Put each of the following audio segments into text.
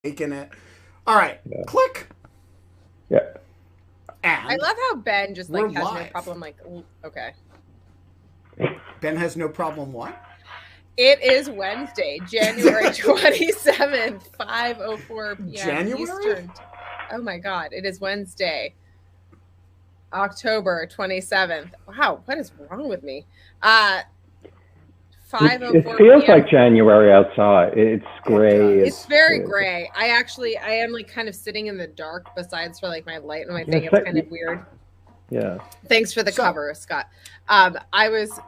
Taking it. All right, Yeah. click. Yeah. And I love how Ben just like we're has no live. problem. Like, okay. Ben has no problem. What? It is Wednesday, January 27th, 5:04 p.m. January? Eastern. Oh my God, it is Wednesday, October 27th. Wow, what is wrong with me? 5:04 It feels p.m. like January outside. It's gray. It's very gray. I am like kind of sitting in the dark besides for like my light and my thing. It's kind of weird. Yeah. Thanks for the cover, Scott. I was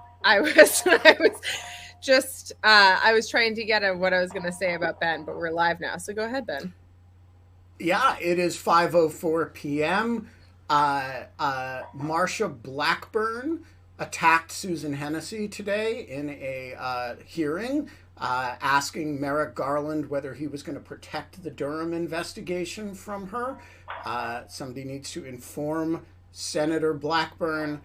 trying to get at what I was going to say about Ben, but we're live now. So go ahead, Ben. Yeah, it is 5:04 p.m. Marsha Blackburn attacked Susan Hennessy today in a hearing, asking Merrick Garland whether he was going to protect the Durham investigation from her. Somebody needs to inform Senator Blackburn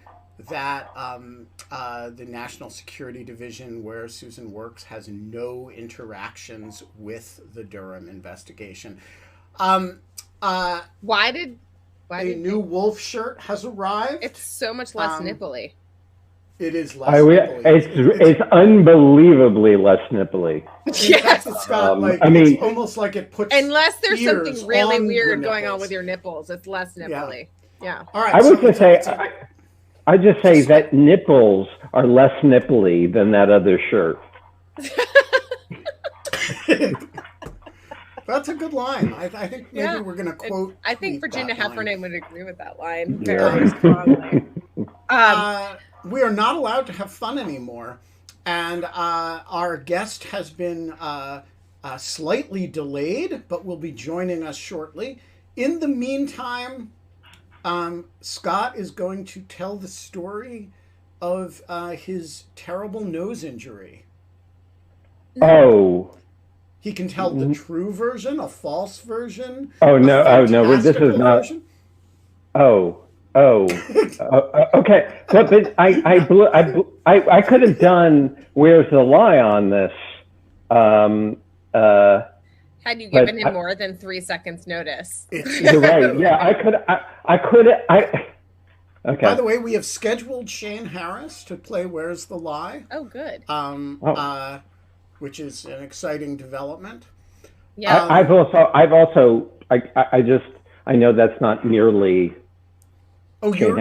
that the National Security Division, where Susan works, has no interactions with the Durham investigation. Why did new wolf shirt has arrived? It's so much less nipply. It is less nipply. It's unbelievably less nipply. Yes. It's got it's almost like it puts unless there's something really weird going on with your nipples, it's less nipply. Yeah. All right. I would just say I just say that nipples are less nipply than that other shirt. That's a good line. I think maybe we're going to quote. I think Virginia Heffernan would agree with that line Yeah. very strongly. We are not allowed to have fun anymore, and our guest has been slightly delayed, but will be joining us shortly. In the meantime, Scott is going to tell the story of his terrible nose injury. Oh. He can tell the true version, a false version. Oh no! Oh no! This is not. Version. Okay. But I could have done Where's the Lie on this. Had you given him more than 3 seconds notice? You're right. Yeah, I could. Okay. By the way, we have scheduled Shane Harris to play Where's the Lie. Oh, good. Which is an exciting development. Yeah. I know that's not nearly. Oh, you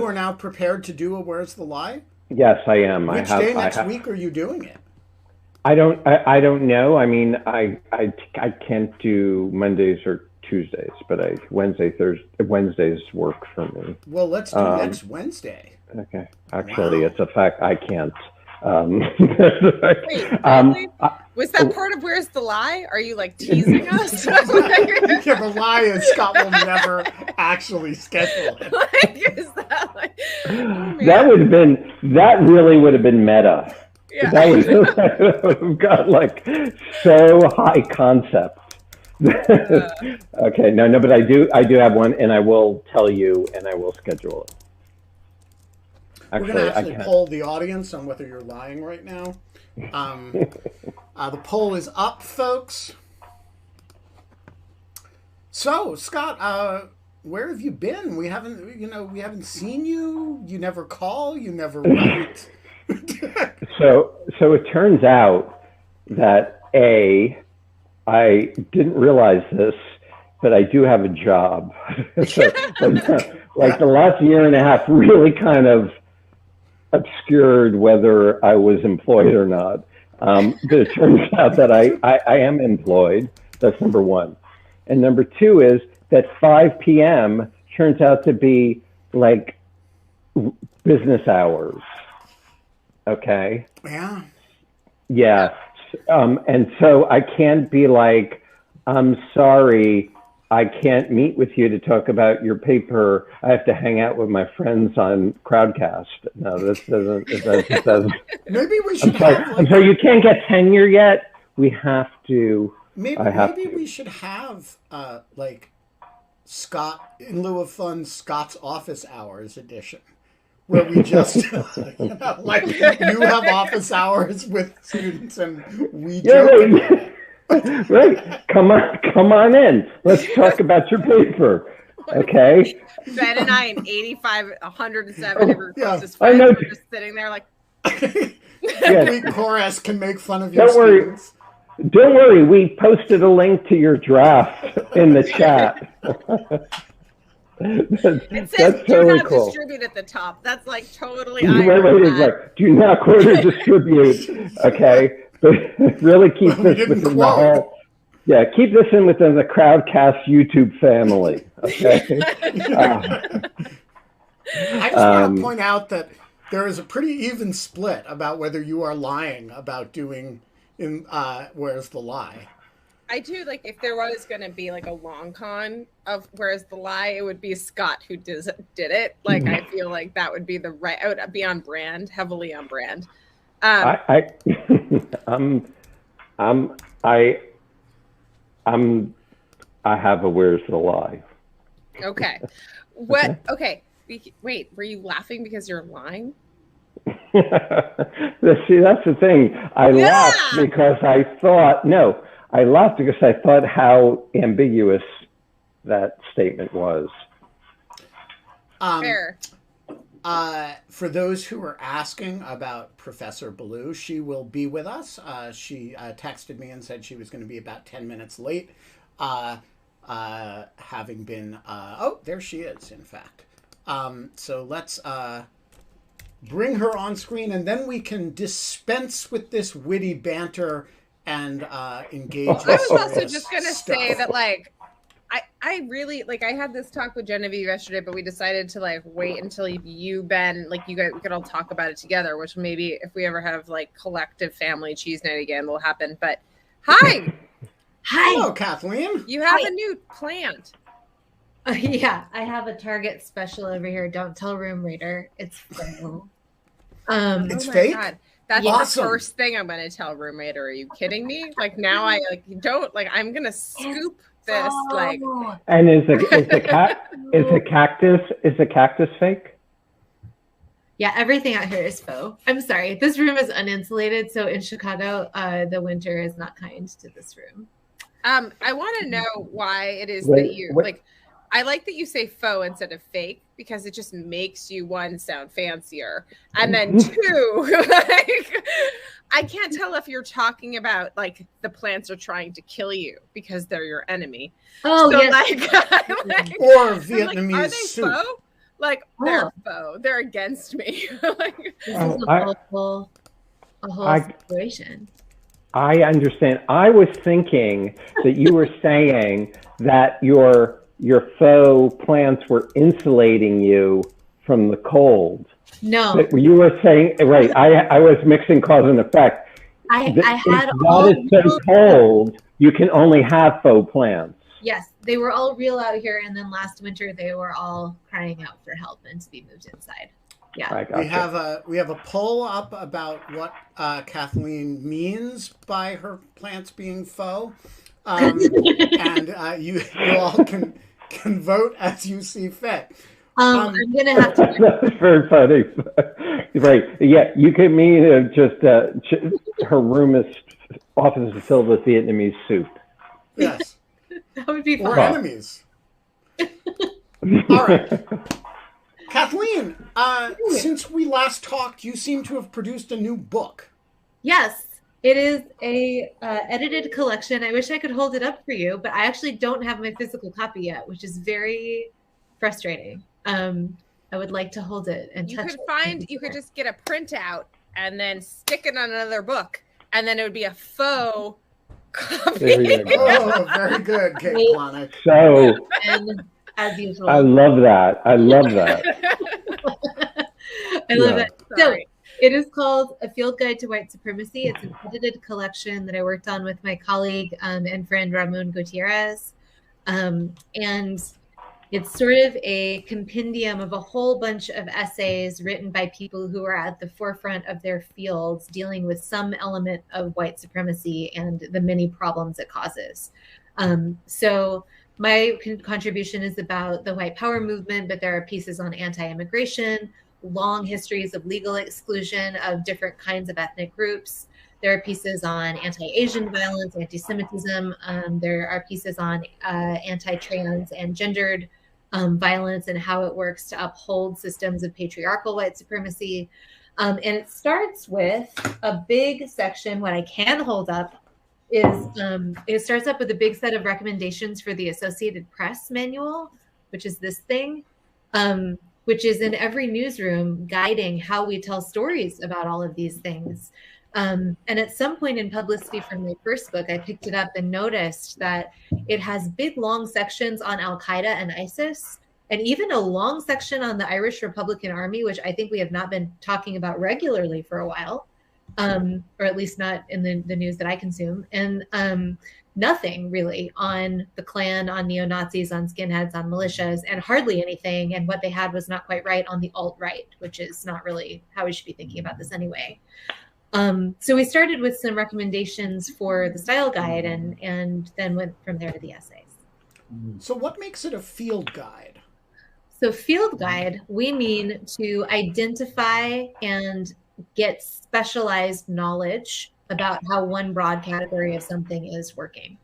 are now prepared to do a Where's the Lie? Yes, I am. Which day next week are you doing it? I don't know. I mean, I can't do Mondays or Tuesdays, but Wednesdays work for me. Well, let's do next Wednesday. Okay. Actually, It's a fact. I can't. Wait, really? Was that part of Where's the Lie? Are you like teasing us? Yeah, the lie is Scott will never actually schedule it. Is that like? That really would have been meta. Yeah. That would have got like so high concept. Okay, no, but I do have one, and I will tell you, and I will schedule it. We're going to actually poll the audience on whether you're lying right now. The poll is up, folks. So, Scott, where have you been? We haven't seen you. You never call. You never write. So it turns out that I didn't realize this, but I do have a job. Like the last year and a half really kind of obscured whether I was employed or not. But it turns out that I am employed. That's number one. And number two is that 5 p.m. turns out to be like business hours. Okay. Yeah. Yeah. And so I can't be like, I'm sorry, I can't meet with you to talk about your paper. I have to hang out with my friends on Crowdcast. No, this doesn't. Maybe we should. I'm sorry, you can't get tenure yet. We have to. Maybe we should have like Scott in lieu of fun, Scott's office hours edition, where we just like you have office hours with students and we do. Right. Come on in. Let's talk about your paper. Okay. Ben and I and 85, 107 of our closest I friends know. were just sitting there like. Every chorus can make fun of your Don't worry. students. Don't worry. We posted a link to your draft in the chat. It says That's do totally not cool. distribute at the top. That's like totally Right. Do not quote or distribute. Okay. But really keep We this didn't within quote. the whole. Yeah, keep this in within the Crowdcast YouTube family. Okay. I just want to point out that there is a pretty even split about whether you are lying about doing in Where's the Lie. I do, like, if there was going to be like a long con of Where's the Lie, it would be Scott who did it. Like, I feel like that would be the right, I would be on brand, heavily on brand. I have a Where's the Lie. Okay. What? Okay. Wait, were you laughing because you're lying? See, that's the thing. I laughed because I thought, I laughed because I thought how ambiguous that statement was. Fair. For those who are asking about Professor Belew, she will be with us. She texted me and said she was going to be about 10 minutes late, having been, there she is, in fact. So let's bring her on screen, and then we can dispense with this witty banter and engage in I was also serious just going to stuff. say that, like, I really, like, I had this talk with Genevieve yesterday, but we decided to, like, wait until you, Ben, like, you guys, we could all talk about it together, which maybe if we ever have, like, collective family cheese night again will happen. But hi. Hello, Kathleen. You have a new plant. Yeah, I have a Target special over here. Don't tell room reader. It's fake. It's fake? God. That's Awesome. the first thing I'm going to tell roommate. Are you kidding me? Like, now I don't, like, I'm going to scoop this, like. And is the cactus fake? Yeah, everything out here is faux. I'm sorry. This room is uninsulated, so in Chicago, the winter is not kind to this room. I want to know why it is that you like. I like that you say faux instead of fake because it just makes you, one, sound fancier, and then two, like, I can't tell if you're talking about like the plants are trying to kill you because they're your enemy. Oh, so, yes. Or Vietnamese are they soup. faux? Like, they're faux. They're against me. Like, This is a whole situation. I understand. I was thinking that you were saying that your faux plants were insulating you from the cold. No. But you were saying, right, I was mixing cause and effect. I had all it's so cold, you can only have faux plants. Yes, they were all real out here, and then last winter they were all crying out for help and to be moved inside. Yeah. We have a poll up about what Kathleen means by her plants being faux, and you all can vote as you see fit. I'm gonna have to. That's very funny. Right? Yeah, you could mean just her room office is filled with Vietnamese soup. Yes. That would be Or fun. enemies. All right. Kathleen, since we last talked, you seem to have produced a new book. Yes, it is a edited collection. I wish I could hold it up for you, but I actually don't have my physical copy yet, which is very frustrating. I would like to hold it and touch it. You could just get a printout and then stick it on another book, and then it would be a faux copy. There you go. Oh, very good, Kate Plonick. So, And as usual, I love that. I love that. I love it. So Sorry. it is called A Field Guide to White Supremacy. It's an edited collection that I worked on with my colleague and friend Ramon Gutierrez. And it's sort of a compendium of a whole bunch of essays written by people who are at the forefront of their fields dealing with some element of white supremacy and the many problems it causes. So my contribution is about the white power movement, but there are pieces on anti-immigration, long histories of legal exclusion of different kinds of ethnic groups, There are pieces on anti-Asian violence, anti-Semitism. There are pieces on anti-trans and gendered violence and how it works to uphold systems of patriarchal white supremacy. And it starts with a big section. What I can hold up is it starts up with a big set of recommendations for the Associated Press manual, which is this thing, which is in every newsroom guiding how we tell stories about all of these things. And at some point in publicity from my first book, I picked it up and noticed that it has big, long sections on Al-Qaeda and ISIS, and even a long section on the Irish Republican Army, which I think we have not been talking about regularly for a while, or at least not in the news that I consume. And nothing really on the Klan, on neo-Nazis, on skinheads, on militias, and hardly anything. And what they had was not quite right on the alt-right, which is not really how we should be thinking about this anyway. So we started with some recommendations for the style guide and then went from there to the essays. So what makes it a field guide? So field guide, we mean to identify and get specialized knowledge about how one broad category of something is working.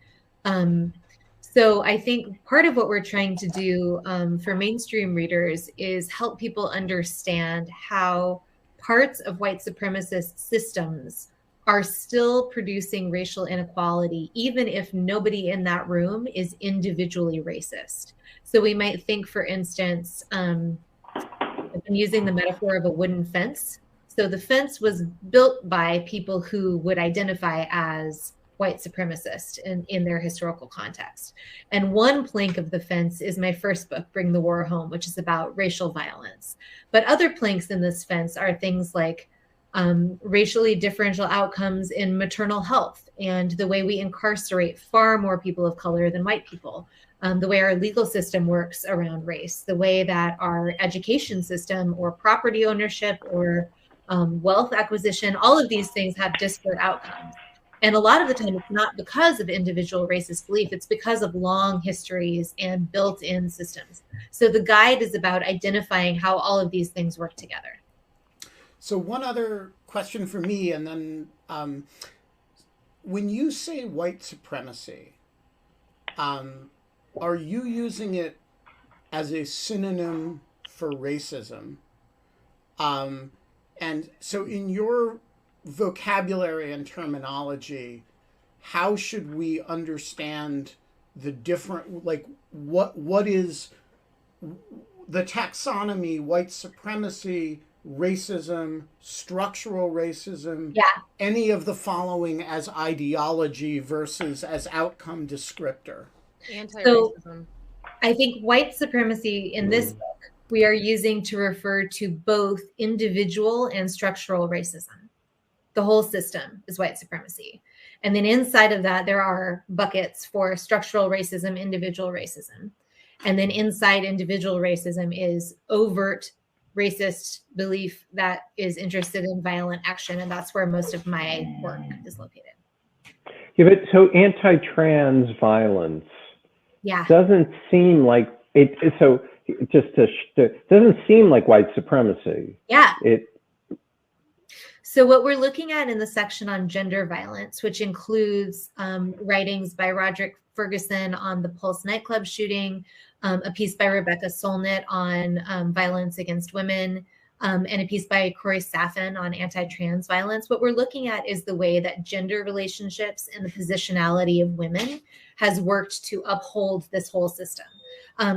So I think part of what we're trying to do for mainstream readers is help people understand how parts of white supremacist systems are still producing racial inequality, even if nobody in that room is individually racist. So we might think, for instance, I'm using the metaphor of a wooden fence. So the fence was built by people who would identify as white supremacist in their historical context. And one plank of the fence is my first book, Bring the War Home, which is about racial violence. But other planks in this fence are things like racially differential outcomes in maternal health and the way we incarcerate far more people of color than white people, the way our legal system works around race, the way that our education system or property ownership or wealth acquisition, all of these things have disparate outcomes. And a lot of the time, it's not because of individual racist belief, it's because of long histories and built-in systems. So the guide is about identifying how all of these things work together. So one other question for me, and then when you say white supremacy, are you using it as a synonym for racism? And so in your vocabulary and terminology, how should we understand the different, like what is the taxonomy, white supremacy, racism, structural racism, any of the following as ideology versus as outcome descriptor? Anti-racism. So I think white supremacy in this book, we are using to refer to both individual and structural racism. The whole system is white supremacy. And then inside of that, there are buckets for structural racism, individual racism. And then inside individual racism is overt racist belief that is interested in violent action. And that's where most of my work is located. Yeah, but so anti-trans violence doesn't seem like it. So just it doesn't seem like white supremacy. Yeah. So what we're looking at in the section on gender violence, which includes writings by Roderick Ferguson on the Pulse nightclub shooting, a piece by Rebecca Solnit on violence against women, and a piece by Corey Saffin on anti-trans violence. What we're looking at is the way that gender relationships and the positionality of women has worked to uphold this whole system.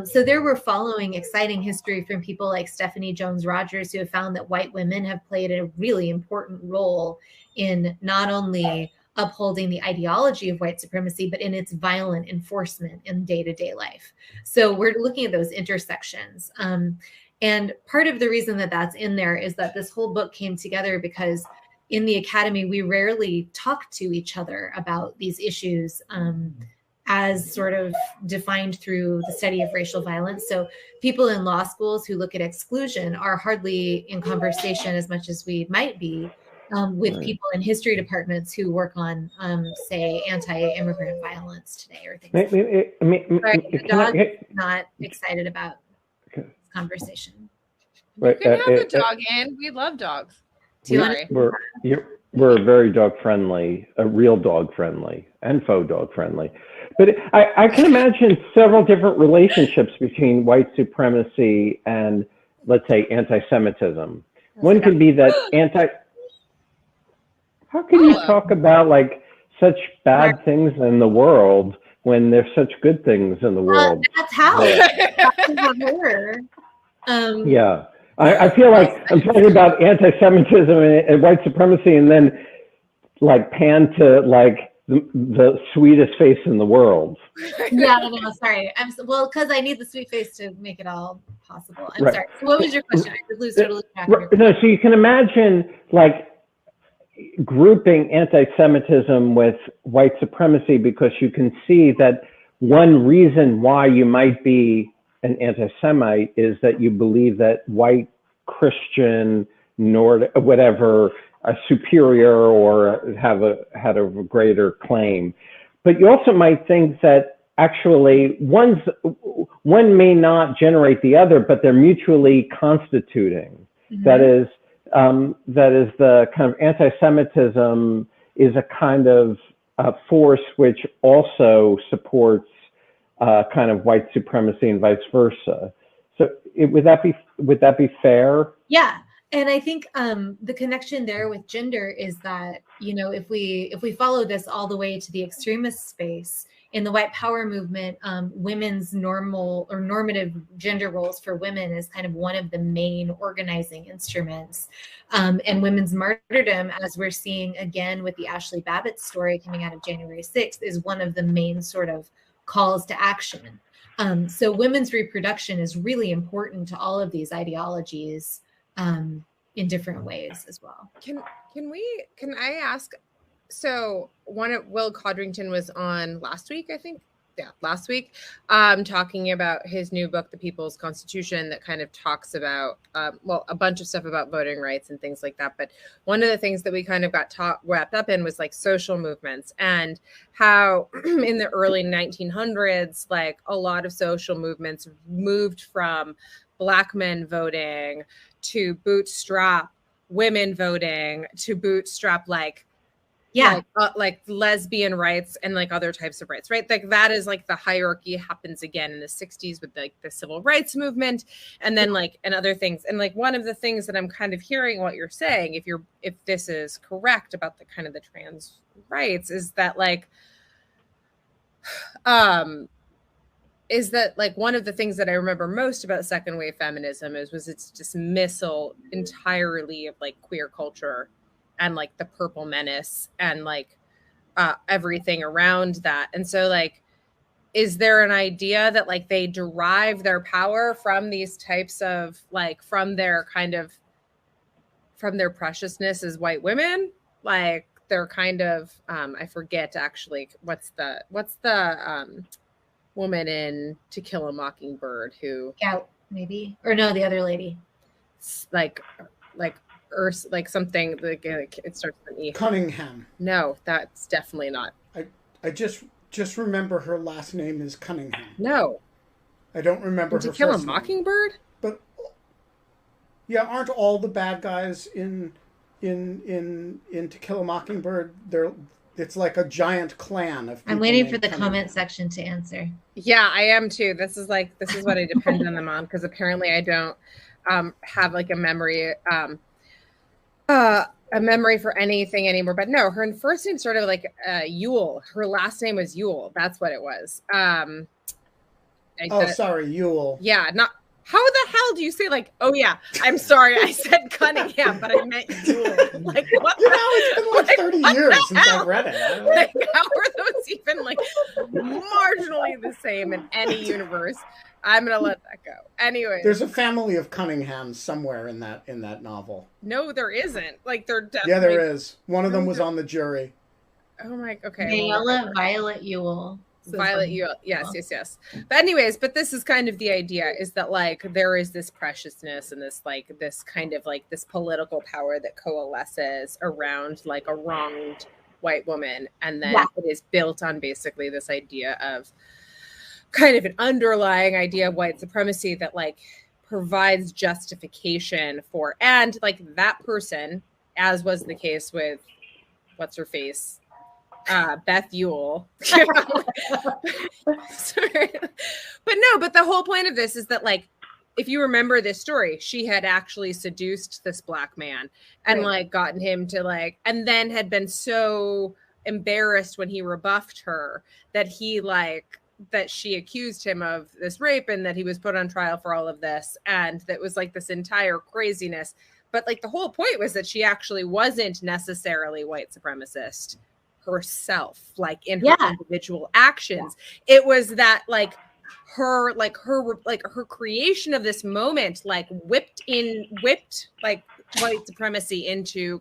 So there we're following exciting history from people like Stephanie Jones Rogers, who have found that white women have played a really important role in not only upholding the ideology of white supremacy, but in its violent enforcement in day-to-day life. So we're looking at those intersections. And part of the reason that that's in there is that this whole book came together because in the academy, we rarely talk to each other about these issues as sort of defined through the study of racial violence. So people in law schools who look at exclusion are hardly in conversation as much as we might be with people in history departments who work on, say, anti-immigrant violence today or things like that. Sorry, the dog is not excited about this conversation. You can have the dog in. We love dogs. You're we're very dog friendly, real dog friendly, and faux dog friendly. But I can imagine several different relationships between white supremacy and, let's say, anti-Semitism. One could be that how can you talk about like such bad things in the world when there's such good things in the world? That's how. Yeah. I feel like I'm talking about anti-Semitism and white supremacy, and then like pan to like the sweetest face in the world. Yeah, no, sorry. Well, because I need the sweet face to make it all possible. I'm sorry. So what was your question? I could lose totally track of your question. No, so you can imagine like grouping anti-Semitism with white supremacy, because you can see that one reason why you might be an anti-Semite is that you believe that white Christian, Nordic, whatever, are superior or had a greater claim. But you also might think that actually one may not generate the other, but they're mutually constituting. Mm-hmm. That is the kind of anti-Semitism is a kind of force which also supports kind of white supremacy and vice versa. So would that be fair? Yeah. And I think the connection there with gender is that, you know, if we follow this all the way to the extremist space, in the white power movement, women's normal or normative gender roles for women is kind of one of the main organizing instruments. And women's martyrdom, as we're seeing again with the Ashley Babbitt story coming out of January 6th, is one of the main sort of calls to action. So women's reproduction is really important to all of these ideologies in different ways as well. Can I ask? So Will Codrington was on last week, I think. Yeah, last week, talking about his new book, The People's Constitution, that kind of talks about, a bunch of stuff about voting rights and things like that. But one of the things that we kind of got wrapped up in was like social movements, and how in the early 1900s, like a lot of social movements moved from Black men voting to bootstrap women voting to bootstrap like lesbian rights and like other types of rights, right? Like that is like the hierarchy happens again in the 60s with like the civil rights movement, and then like and other things. And like one of the things that I'm kind of hearing what you're saying, if this is correct about the kind of the trans rights, is that like one of the things that I remember most about second wave feminism was its dismissal entirely of like queer culture and like the purple menace and like everything around that. And so like, is there an idea that like they derive their power from these types of like, from their preciousness as white women? Like they're kind of, I forget actually, what's the woman in To Kill a Mockingbird who maybe, or no, the other lady, like something like it starts with an E. Cunningham. No, that's definitely not. I just remember her last name is Cunningham. No, I don't remember her To Kill a first Mockingbird. Name. But yeah, aren't all the bad guys in To Kill a Mockingbird? It's like a giant clan of people. I'm waiting for the comment section to answer. Yeah, I am too. This is what I depend on them on, because apparently I don't have like a memory for anything anymore. But no, her first name started like Yule. Her last name was Yule. That's what it was. Sorry, Yule. Yeah, not. How the hell do you say like? Oh yeah, I'm sorry, I said Cunningham, but I meant Yule. Like what? It's been like 30 years since I've read it. Like, how are those even like marginally the same in any universe? I'm gonna let that go. Anyway, there's a family of Cunninghams somewhere in that novel. No, there isn't. Like they're definitely. Yeah, there is. One of them was on the jury. Oh my. Okay. Violet Ewell. Violet Ewell. Yes. But anyways, this is kind of the idea, is that like there is this preciousness and this kind of like this political power that coalesces around like a wronged white woman, and then it is built on basically this idea of kind of an underlying idea of white supremacy that like provides justification for, and like that person, as was the case with what's her face? Beth Ewell. Sorry. But the whole point of this is that, like, if you remember this story, she had actually seduced this black man and like gotten him to like, and then had been so embarrassed when he rebuffed her that she accused him of this rape and that he was put on trial for all of this. And that was like this entire craziness. But like the whole point was that she actually wasn't necessarily white supremacist herself, like in her individual actions. It was that like her creation of this moment like whipped like white supremacy into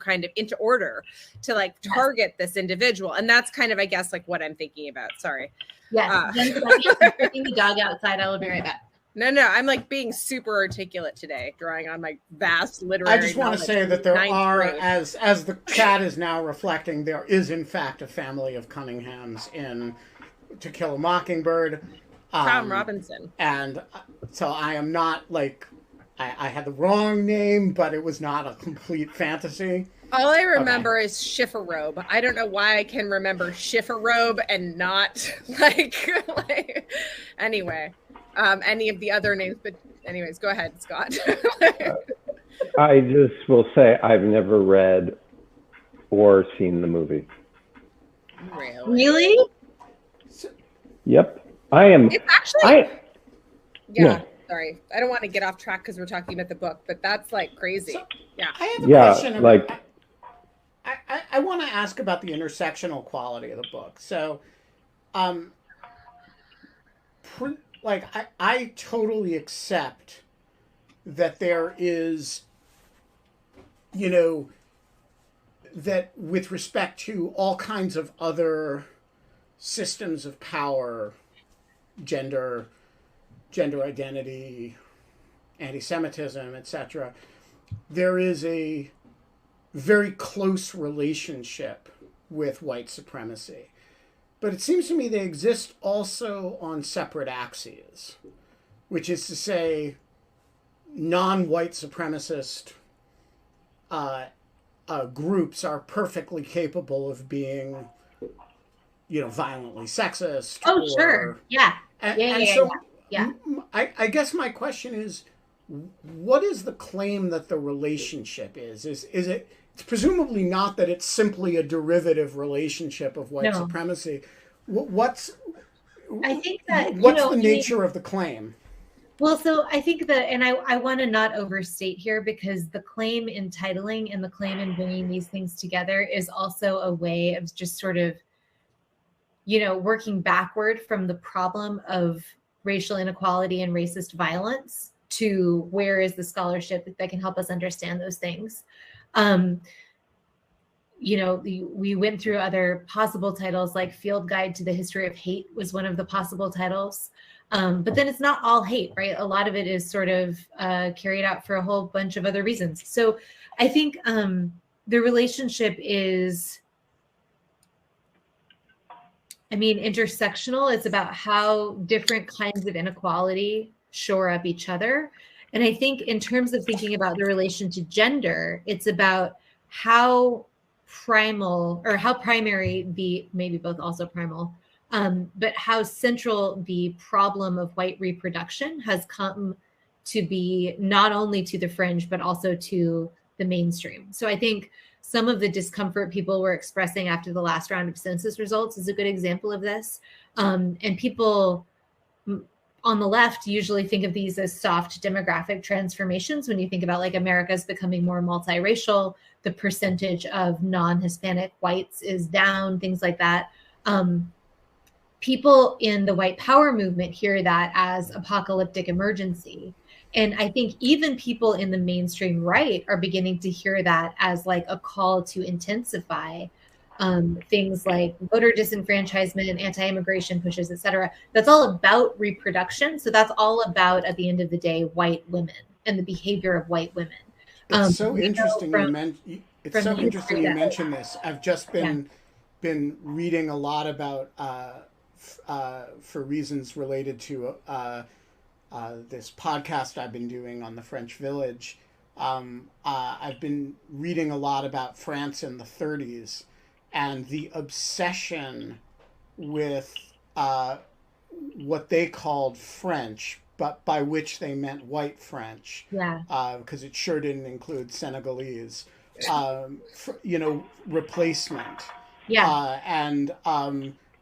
order to like target this individual. And that's kind of, I guess, like what I'm thinking about. Sorry. Yes. Taking the dog outside. I will be right back. No, I'm like being super articulate today, drawing on my vast literary. I just want to say that there are, as the chat is now reflecting, there is in fact a family of Cunninghams in To Kill a Mockingbird. Tom Robinson. And so I am not like, I had the wrong name, but it was not a complete fantasy. All I remember is Schifferobe. I don't know why I can remember Schifferobe and not like anyway. Any of the other names, but anyways, go ahead, Scott. I just will say I've never read or seen the movie. Really? Yep. I am. It's actually. Sorry. I don't want to get off track because we're talking about the book, but that's like crazy. So, I have a question. Like, I want to ask about the intersectional quality of the book. So, I totally accept that there is, that with respect to all kinds of other systems of power, gender identity, anti-Semitism, etc., there is a very close relationship with white supremacy. But it seems to me they exist also on separate axes, which is to say non-white supremacist groups are perfectly capable of being, violently sexist. Sure. Yeah. I guess my question is, what is the claim that the relationship is? Is it? It's presumably not that it's simply a derivative relationship of white supremacy. What's the nature of the claim? Well, so I think that, and I want to not overstate here, because the claim in titling and the claim in bringing these things together is also a way of just sort of, working backward from the problem of racial inequality and racist violence to where is the scholarship that can help us understand those things. We went through other possible titles, like Field Guide to the History of Hate was one of the possible titles. But then it's not all hate, right? A lot of it is sort of carried out for a whole bunch of other reasons. So I think the relationship is, intersectional. It's about how different kinds of inequality shore up each other. And I think in terms of thinking about the relation to gender, it's about how primal, or how primary maybe both also primal, but how central the problem of white reproduction has come to be, not only to the fringe, but also to the mainstream. So I think some of the discomfort people were expressing after the last round of census results is a good example of this. And people on the left usually think of these as soft demographic transformations. When you think about like America's becoming more multiracial, the percentage of non-Hispanic whites is down, things like that. People in the white power movement hear that as apocalyptic emergency. And I think even people in the mainstream right are beginning to hear that as like a call to intensify things like voter disenfranchisement, anti-immigration pushes, et cetera. That's all about reproduction. So that's all about, at the end of the day, white women and the behavior of white women. It's so interesting you mentioned this. I've just been reading a lot about, for reasons related to this podcast I've been doing on the French Village. I've been reading a lot about France in the 30s and the obsession with what they called French, but by which they meant white French. Yeah. Because it sure didn't include Senegalese. You know, replacement. Yeah.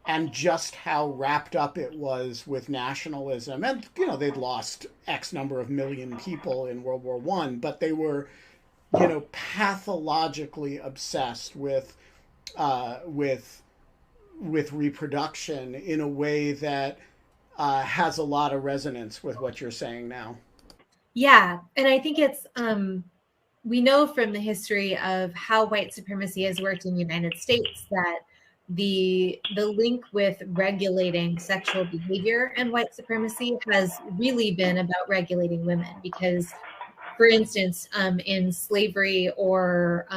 And just how wrapped up it was with nationalism. And, you know, they'd lost X number of million people in World War I, but they were, you know, pathologically obsessed with reproduction in a way that has a lot of resonance with what you're saying now. Yeah. And I think it's, we know from the history of how white supremacy has worked in the United States that the link with regulating sexual behavior and white supremacy has really been about regulating women, because, for instance, in slavery or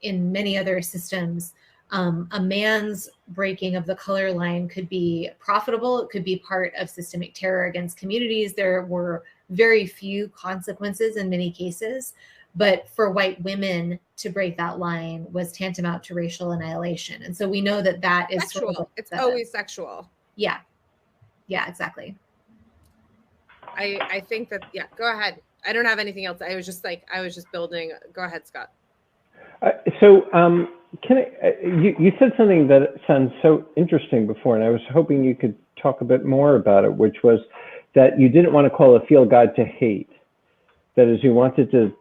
in many other systems, a man's breaking of the color line could be profitable. It could be part of systemic terror against communities. There were very few consequences in many cases. But for white women to break that line was tantamount to racial annihilation. And so we know that that is sexual. Sort of it's always sexual. Yeah. Yeah, exactly. I think that, yeah, go ahead. I don't have anything else. I was just building. Go ahead, Scott. You said something that sounds so interesting before, and I was hoping you could talk a bit more about it, which was that you didn't want to call a field guide to hate. That is, you wanted to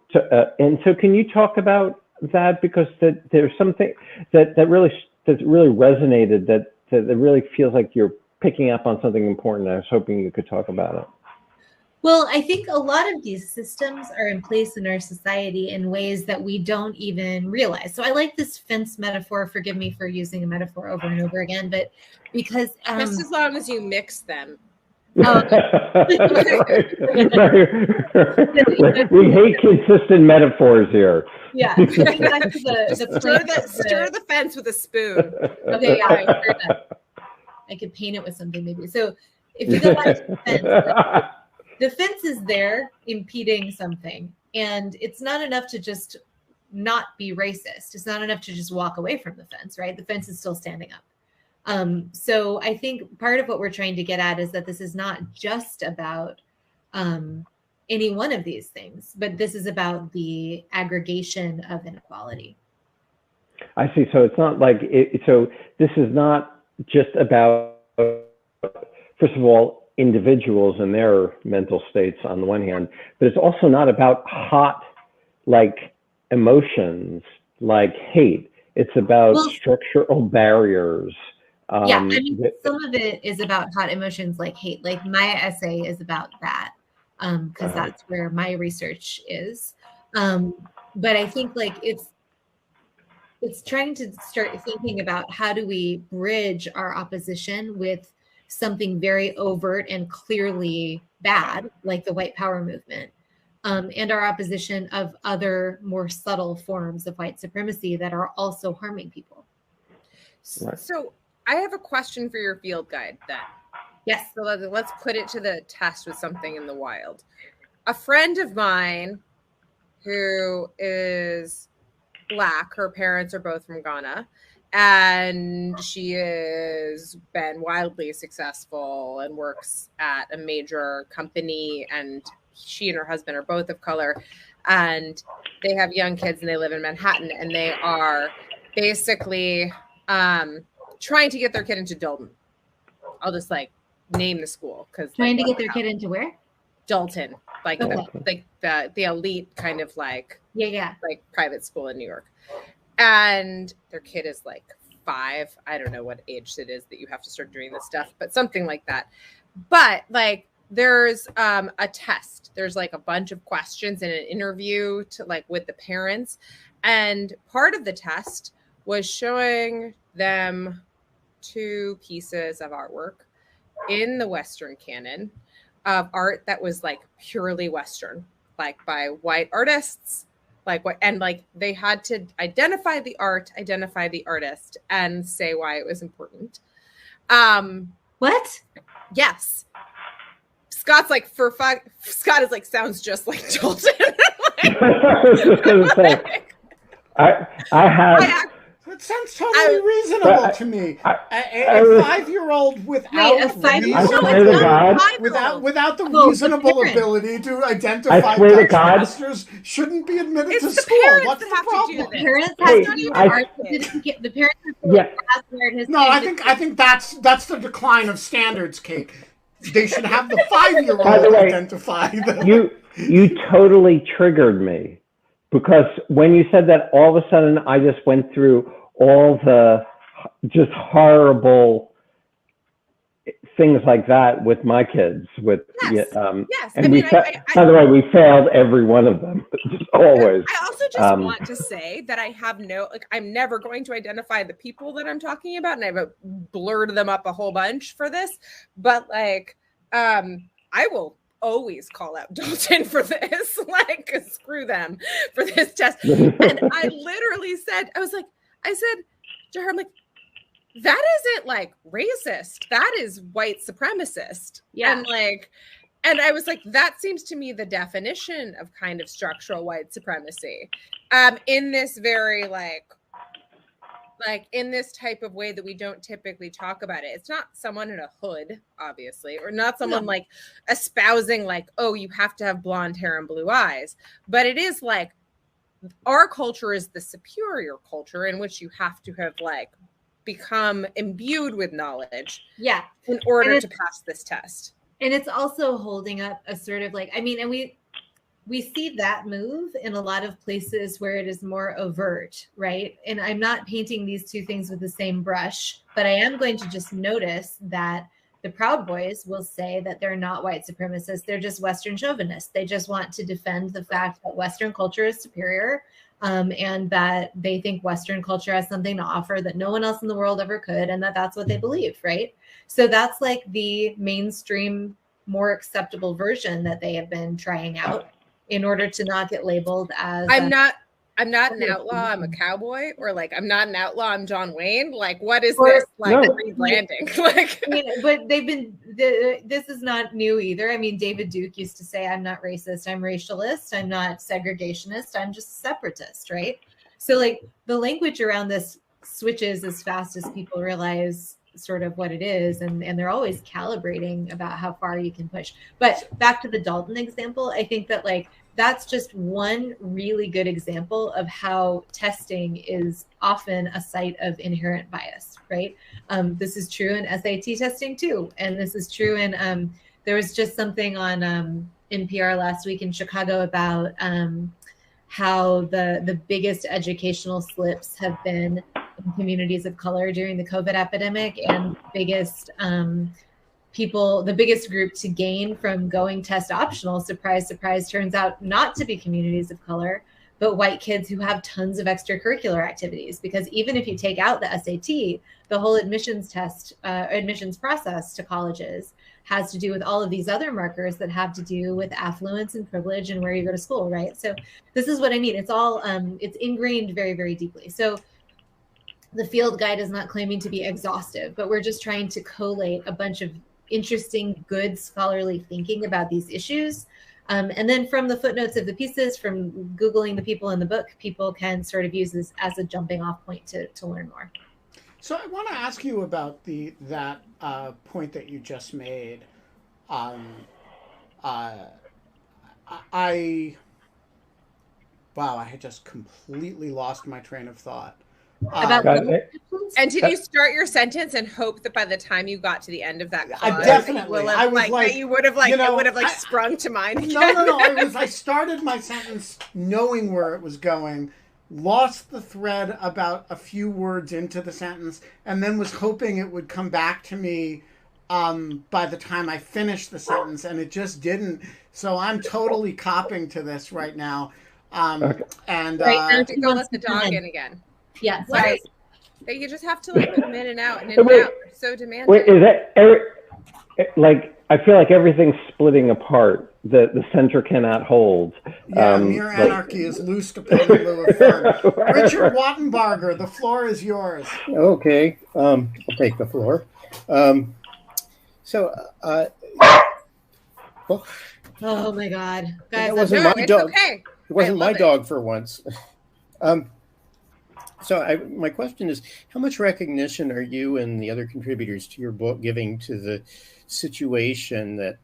and so can you talk about that, because there's something that really resonated, that really feels like you're picking up on something important. I was hoping you could talk about it. Well, I think a lot of these systems are in place in our society in ways that we don't even realize. So I like this fence metaphor. Forgive me for using a metaphor over and over again, but because just as long as you mix them. We hate consistent metaphors here. Yeah. Stir the fence with a spoon. Okay, yeah, I could paint it with something maybe. So if you go back to the fence, the fence is there impeding something, and it's not enough to just not be racist. It's not enough to just walk away from the fence, right? The fence is still standing up. So I think part of what we're trying to get at is that this is not just about any one of these things, but this is about the aggregation of inequality. I see. So it's not like so this is not just about, first of all, individuals and their mental states on the one hand, but it's also not about hot, like, emotions like hate. It's about structural barriers. Yeah, I mean, some of it is about hot emotions like hate. Like my essay is about that, because that's where my research is. But I think like it's trying to start thinking about how do we bridge our opposition with something very overt and clearly bad, like the white power movement, and our opposition of other more subtle forms of white supremacy that are also harming people. Right. So I have a question for your field guide then. Yes. So let's put it to the test with something in the wild. A friend of mine who is Black, her parents are both from Ghana, and she has been wildly successful and works at a major company, and she and her husband are both of color, and they have young kids and they live in Manhattan, and they are basically trying to get their kid into Dalton. I'll just like name the school because trying to get their kid into where? Dalton, like the elite kind of like like private school in New York. And their kid is like 5. I don't know what age it is that you have to start doing this stuff, but something like that. But like there's a test. There's like a bunch of questions in an interview to like with the parents. And part of the test was showing them 2 pieces of artwork in the Western canon of art that was like purely Western, like by white artists, like what, and like they had to identify the art, identify the artist, and say why it was important. What? Yes. Scott's like Scott is like sounds just like Dalton. I was just gonna say, I have It sounds totally reasonable to me. A 5-year-old without without the reasonable ability to identify Dutch masters shouldn't be admitted to school. What's the problem? The parents have to the parents have to No, I think that's the decline of standards, Kate. They should have the 5-year-old identify them. You totally triggered me, because when you said that, all of a sudden I just went through all the just horrible things like that with my kids. By the way, we failed every one of them, just always. I also just want to say that I have I'm never going to identify the people that I'm talking about, and I've blurred them up a whole bunch for this, but I will always call out Dalton for this, screw them for this test. And I literally said, I said to her, I'm like, that isn't racist. That is white supremacist. Yeah. And I was like, that seems to me the definition of kind of structural white supremacy. In this very in this type of way that we don't typically talk about it. It's not someone in a hood, obviously, or not someone espousing oh, you have to have blonde hair and blue eyes. But it is our culture is the superior culture in which you have to have become imbued with knowledge in order to pass this test. And it's also holding up a sort of and we see that move in a lot of places where it is more overt, right? And I'm not painting these two things with the same brush, but I am going to just notice that the Proud Boys will say that they're not white supremacists. They're just Western chauvinists. They just want to defend the fact that Western culture is superior, and that they think Western culture has something to offer that no one else in the world ever could, and that's what they believe, right? So that's the mainstream, more acceptable version that they have been trying out in order to not get labeled as I'm not an outlaw, I'm a cowboy, or I'm not an outlaw, I'm John Wayne. What is this rebranding? But this is not new either. I mean, David Duke used to say, I'm not racist, I'm racialist, I'm not segregationist, I'm just separatist, right? So the language around this switches as fast as people realize sort of what it is, and they're always calibrating about how far you can push. But back to the Dalton example, I think that that's just one really good example of how testing is often a site of inherent bias, right? This is true in SAT testing too, and this is true in there was just something on NPR last week in Chicago about how the biggest educational slips have been in communities of color during the COVID epidemic, and the biggest group to gain from going test optional, surprise, surprise, turns out not to be communities of color, but white kids who have tons of extracurricular activities. Because even if you take out the SAT, the whole admissions process to colleges has to do with all of these other markers that have to do with affluence and privilege and where you go to school, right? So this is what I mean. It's all, it's ingrained very, very deeply. So the field guide is not claiming to be exhaustive, but we're just trying to collate a bunch of interesting, good scholarly thinking about these issues. And then from the footnotes of the pieces, from Googling the people in the book, people can sort of use this as a jumping off point to learn more. So I want to ask you about that point that you just made. I had just completely lost my train of thought. And did you start your sentence and hope that by the time you got to the end of that clause, you would have sprung to mind again? No. I started my sentence knowing where it was going, lost the thread about a few words into the sentence, and then was hoping it would come back to me by the time I finished the sentence, and it just didn't. So I'm totally copping to this right now. And to go let the dog in again. Yeah, sorry. You just have to put them in and out and in and out. They're so demanding. Wait, is that I feel like everything's splitting apart. The center cannot hold. Yeah, mere anarchy is loosed upon the lieu of fun. Richard Wattenbarger, the floor is yours. Okay, I'll take the floor. Oh my God, guys, it wasn't my dog. Okay. It wasn't my dog for once. my question is, how much recognition are you and the other contributors to your book giving to the situation that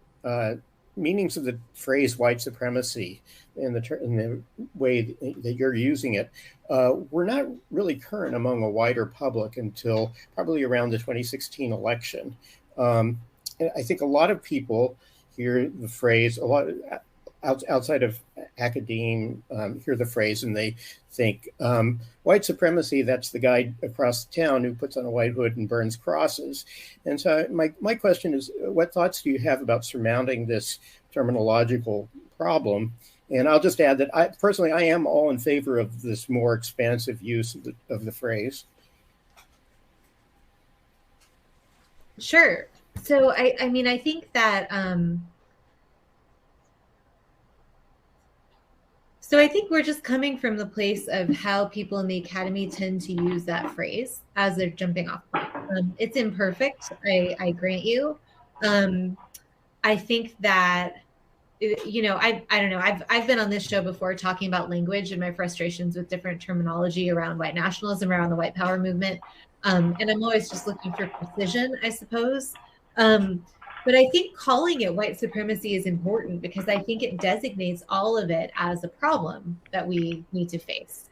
meanings of the phrase white supremacy in the way that you're using it were not really current among a wider public until probably around the 2016 election? I think a lot of people hear the phrase, a lot outside of academia, hear the phrase and they think white supremacy, that's the guy across the town who puts on a white hood and burns crosses. And so my question is, what thoughts do you have about surmounting this terminological problem? And I'll just add that I am all in favor of this more expansive use of the phrase. Sure. So I mean, I think that so I think we're just coming from the place of how people in the academy tend to use that phrase as their jumping off point. It's imperfect, I grant you. I think that, you know, I don't know, I've been on this show before talking about language and my frustrations with different terminology around white nationalism, around the white power movement. And I'm always just looking for precision, I suppose. But I think calling it white supremacy is important because I think it designates all of it as a problem that we need to face.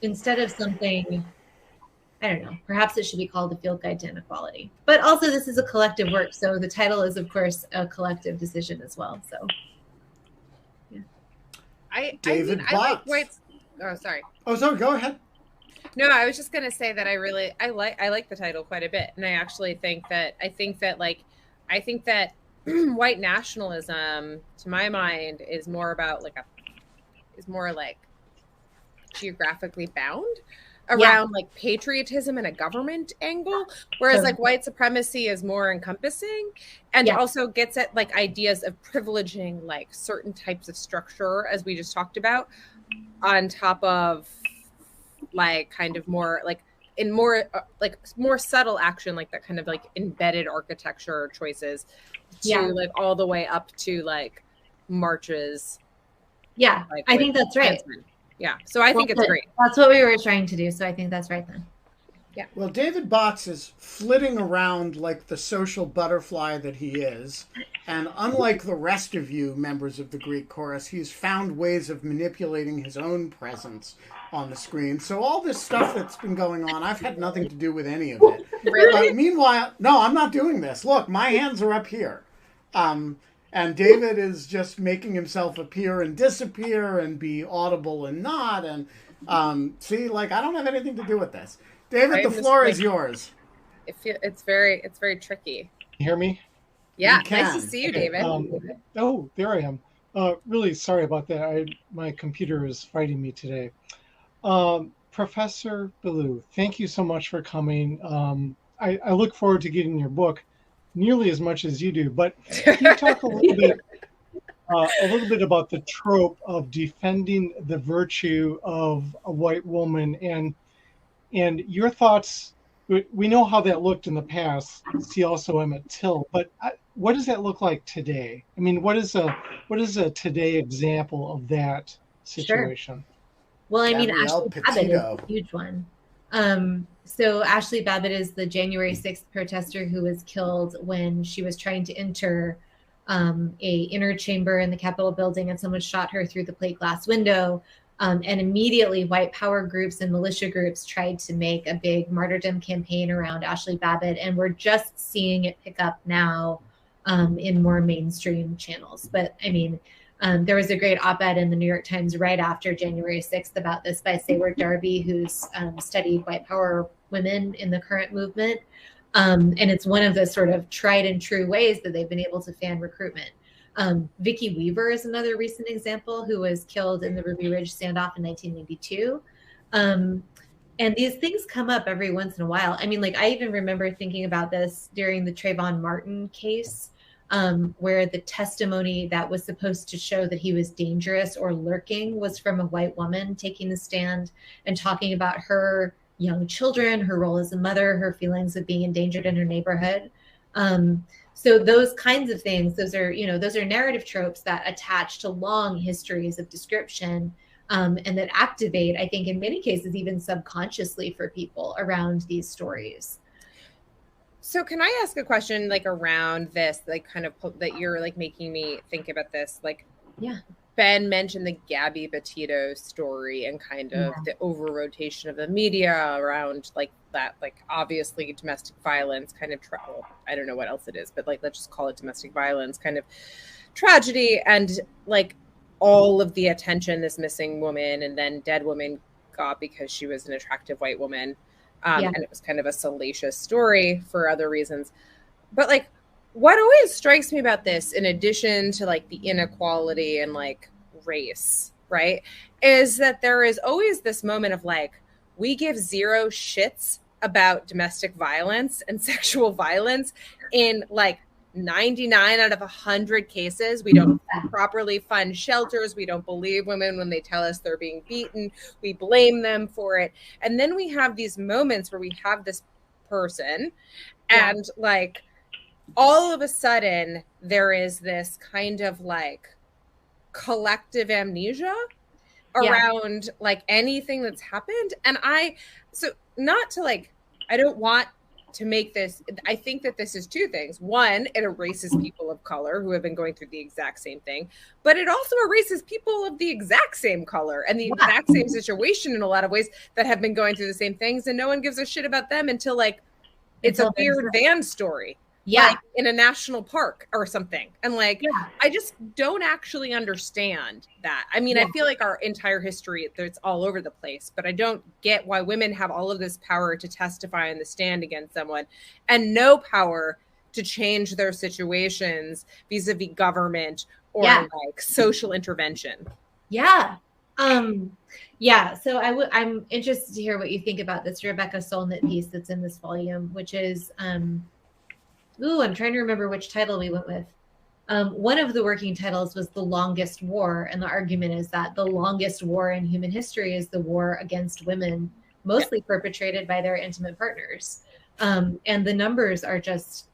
Instead of something, I don't know, perhaps it should be called the Field Guide to Inequality. But also this is a collective work, so the title is, of course, a collective decision as well. So, yeah. I like whites. Oh, sorry. Oh, sorry, go ahead. No, I was just going to say that I like the title quite a bit. And I actually think that white nationalism, to my mind, is more about like geographically bound around like patriotism and a government angle, whereas like white supremacy is more encompassing and also gets at like ideas of privileging like certain types of structure, as we just talked about, on top of like kind of more like in more like more subtle action, like that kind of like embedded architecture choices to like all the way up to like marches. Yeah, like, I think that's right. Yeah, so I think it's great. That's what we were trying to do, so I think that's right then. Yeah. Well, David Botts is flitting around like the social butterfly that he is. And unlike the rest of you members of the Greek chorus, he's found ways of manipulating his own presence on the screen. So all this stuff that's been going on, I've had nothing to do with any of it. Really? Meanwhile, no, I'm not doing this. Look, my hands are up here. And David is just making himself appear and disappear and be audible and not. And see, like, I don't have anything to do with this. David, the floor is yours. It's very tricky. Can you hear me? Yeah, nice to see you, David. Oh, there I am. Really sorry about that. My computer is fighting me today. Professor Belew, thank you so much for coming. I look forward to getting your book nearly as much as you do. But can you talk a little bit about the trope of defending the virtue of a white woman and your thoughts? We know how that looked in the past. See also Emmett Till, but what does that look like today? I mean, what is a today example of that situation? Sure. Well, I mean, Ashley Babbitt is a huge one. So Ashley Babbitt is the January 6th protester who was killed when she was trying to enter a inner chamber in the Capitol building, and someone shot her through the plate glass window. And immediately white power groups and militia groups tried to make a big martyrdom campaign around Ashley Babbitt. And we're just seeing it pick up now in more mainstream channels. But I mean, there was a great op-ed in the New York Times right after January 6th about this by Sayward Darby, who's studied white power women in the current movement. And it's one of the sort of tried and true ways that they've been able to fan recruitment. Vicky Weaver is another recent example, who was killed in the Ruby Ridge standoff in 1992. And these things come up every once in a while. I mean, like, I even remember thinking about this during the Trayvon Martin case, where the testimony that was supposed to show that he was dangerous or lurking was from a white woman taking the stand and talking about her young children, her role as a mother, her feelings of being endangered in her neighborhood. So those kinds of things, those are narrative tropes that attach to long histories of description and that activate, I think in many cases, even subconsciously for people around these stories. So can I ask a question like around this, like kind of that you're like making me think about this? Like, yeah, Ben mentioned the Gabby Petito story and kind of the over rotation of the media around like that, like obviously domestic violence kind of I don't know what else it is, but like let's just call it domestic violence kind of tragedy, and like all of the attention this missing woman and then dead woman got because she was an attractive white woman. And it was kind of a salacious story for other reasons. But like, what always strikes me about this, in addition to like the inequality and like race, right, is that there is always this moment of like, we give zero shits about domestic violence and sexual violence in like 99 out of 100 cases. We don't properly fund shelters. We don't believe women when they tell us they're being beaten. We blame them for it. And then we have these moments where we have this person and like all of a sudden there is this kind of like collective amnesia around like anything that's happened. And so not to like, I don't want to make this, I think that this is two things. One, it erases people of color who have been going through the exact same thing, but it also erases people of the exact same color and the exact same situation in a lot of ways that have been going through the same things, and no one gives a shit about them until like it's a weird van story. Like in a national park or something. And like, I just don't actually understand that. I mean, I feel like our entire history, it's all over the place, but I don't get why women have all of this power to testify on the stand against someone and no power to change their situations vis-a-vis government or like social intervention. So I'm interested to hear what you think about this Rebecca Solnit piece that's in this volume, which is, I'm trying to remember which title we went with. One of the working titles was The Longest War. And the argument is that the longest war in human history is the war against women, mostly perpetrated by their intimate partners. And the numbers are just,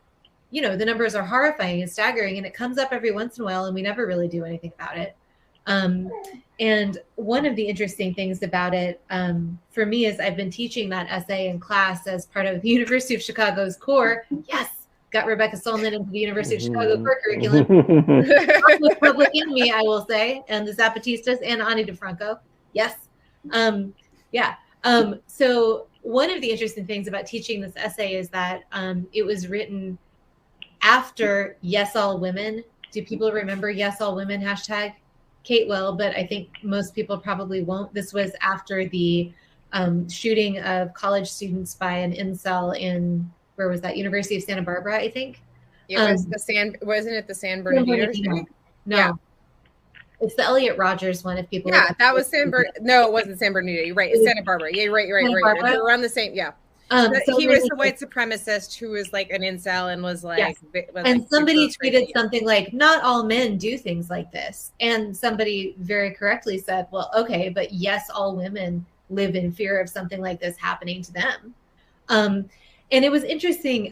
the numbers are horrifying and staggering. And it comes up every once in a while and we never really do anything about it. And one of the interesting things about it for me is I've been teaching that essay in class as part of the University of Chicago's core. Got Rebecca Solnit into the University of Chicago core curriculum. Public enemy, I will say, and the Zapatistas and Ani DeFranco. So one of the interesting things about teaching this essay is that it was written after Yes All Women. Do people remember Yes All Women hashtag? Kate will, but I think most people probably won't. This was after the shooting of college students by an incel in, where was that? University of Santa Barbara, I think. It was wasn't it the San Bernardino? No. It's the Elliot Rogers one, if people that was no, it wasn't San Bernardino. You're right. It's Santa Barbara. Yeah, you're right. They're around the same, so he was the white supremacist who was like an incel and was like somebody tweeted something like, not all men do things like this. And somebody very correctly said, well, okay, but yes, all women live in fear of something like this happening to them. And it was interesting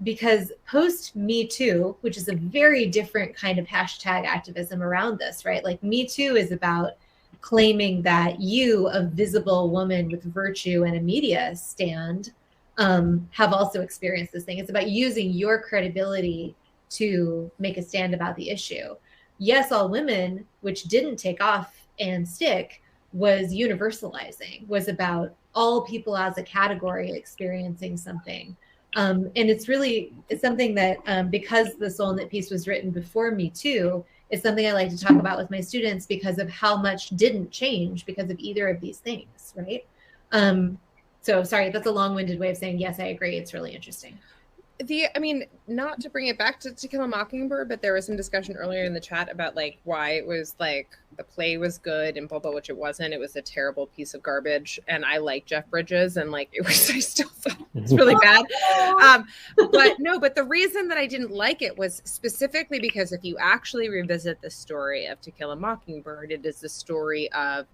because post Me Too, which is a very different kind of hashtag activism around this, right? Like Me Too is about claiming that you, a visible woman with virtue and a media stand, have also experienced this thing. It's about using your credibility to make a stand about the issue. Yes, All Women, which didn't take off and stick, was universalizing, was about all people as a category experiencing something. And it's something that because the Solnit piece was written before Me Too, it's something I like to talk about with my students because of how much didn't change because of either of these things, right? So sorry, that's a long-winded way of saying, yes, I agree. It's really interesting. Not to bring it back to Kill a Mockingbird, but there was some discussion earlier in the chat about like why it was like the play was good and blah blah, which it wasn't. It was a terrible piece of garbage, and I like Jeff Bridges, and like it was, I still thought it's really bad. But the reason that I didn't like it was specifically because if you actually revisit the story of To Kill a Mockingbird, it is the story of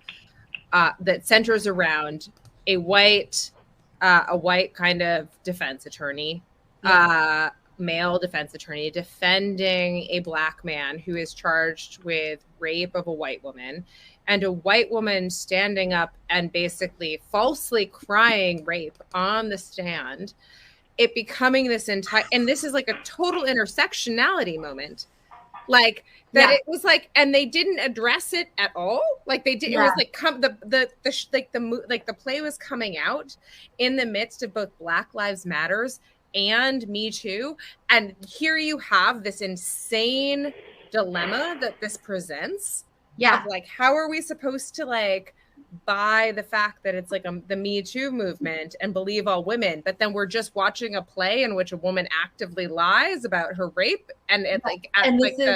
that centers around a white kind of defense attorney. male defense attorney defending a Black man who is charged with rape of a white woman, and a white woman standing up and basically falsely crying rape on the stand, it becoming this entire, and this is like a total intersectionality moment. Like that, it was like, and they didn't address it at all. Like they did, it was like the play was coming out in the midst of both Black Lives Matters and Me Too, and here you have this insane dilemma that this presents. Of like, how are we supposed to like buy the fact that it's like the Me Too movement and believe all women, but then we're just watching a play in which a woman actively lies about her rape, and it like, and like we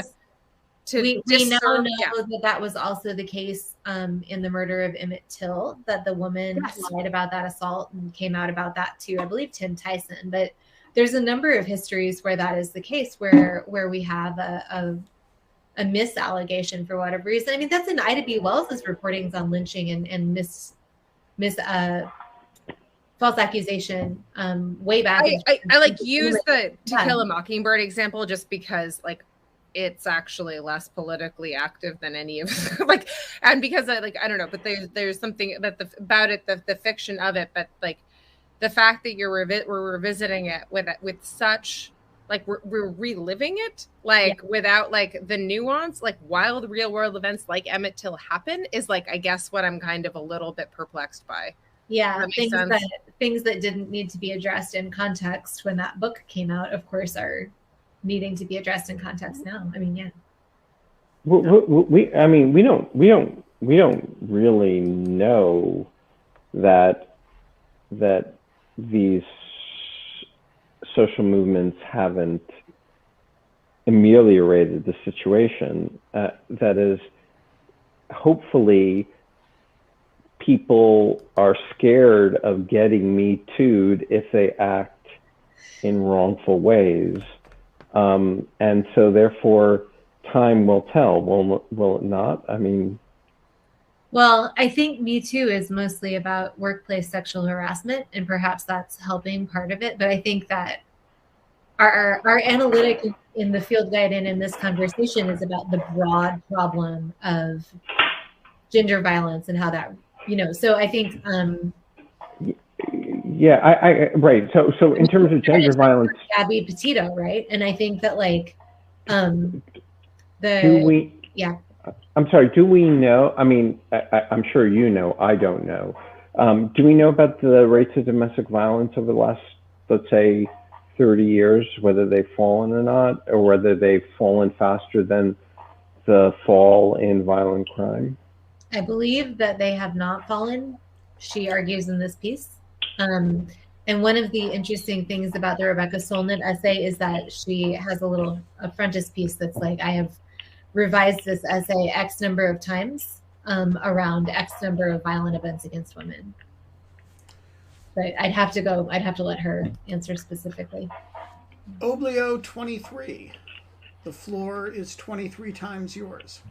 now know that was also the case in the murder of Emmett Till, that the woman lied about that assault and came out about that to, I believe, Tim Tyson. But there's a number of histories where that is the case, where we have a misallegation for whatever reason. I mean, that's in Ida B. Wells's reportings on lynching and false accusation way back. I like use the To Kill a Mockingbird example just because like it's actually less politically active than any of like, and because I don't know, but there's something that about it, the fiction of it, but like the fact that we're revisiting it with such like we're reliving it like without like the nuance, like while the real world events like Emmett Till happen is like, I guess what I'm kind of a little bit perplexed by. Things that didn't need to be addressed in context when that book came out, of course, are needing to be addressed in context now. I mean, we don't really know that these social movements haven't ameliorated the situation. That is, hopefully people are scared of getting Me Too'd if they act in wrongful ways. And so therefore time will tell, will it not? I mean, well, I think Me Too is mostly about workplace sexual harassment, and perhaps that's helping part of it. But I think that our analytic in the field guide and in this conversation is about the broad problem of gender violence and how that, so I think, right. So in terms of gender violence, Gabby Petito, right? And I think that like, I'm sorry, do we know? I mean, I'm sure you know, I don't know. Do we know about the rates of domestic violence over the last, let's say, 30 years, whether they've fallen or not, or whether they've fallen faster than the fall in violent crime? I believe that they have not fallen, she argues in this piece. And one of the interesting things about the Rebecca Solnit essay is that she has a frontispiece that's like, I have revised this essay X number of times around X number of violent events against women. But I'd have to let her answer specifically. Oblio 23. The floor is 23 times yours.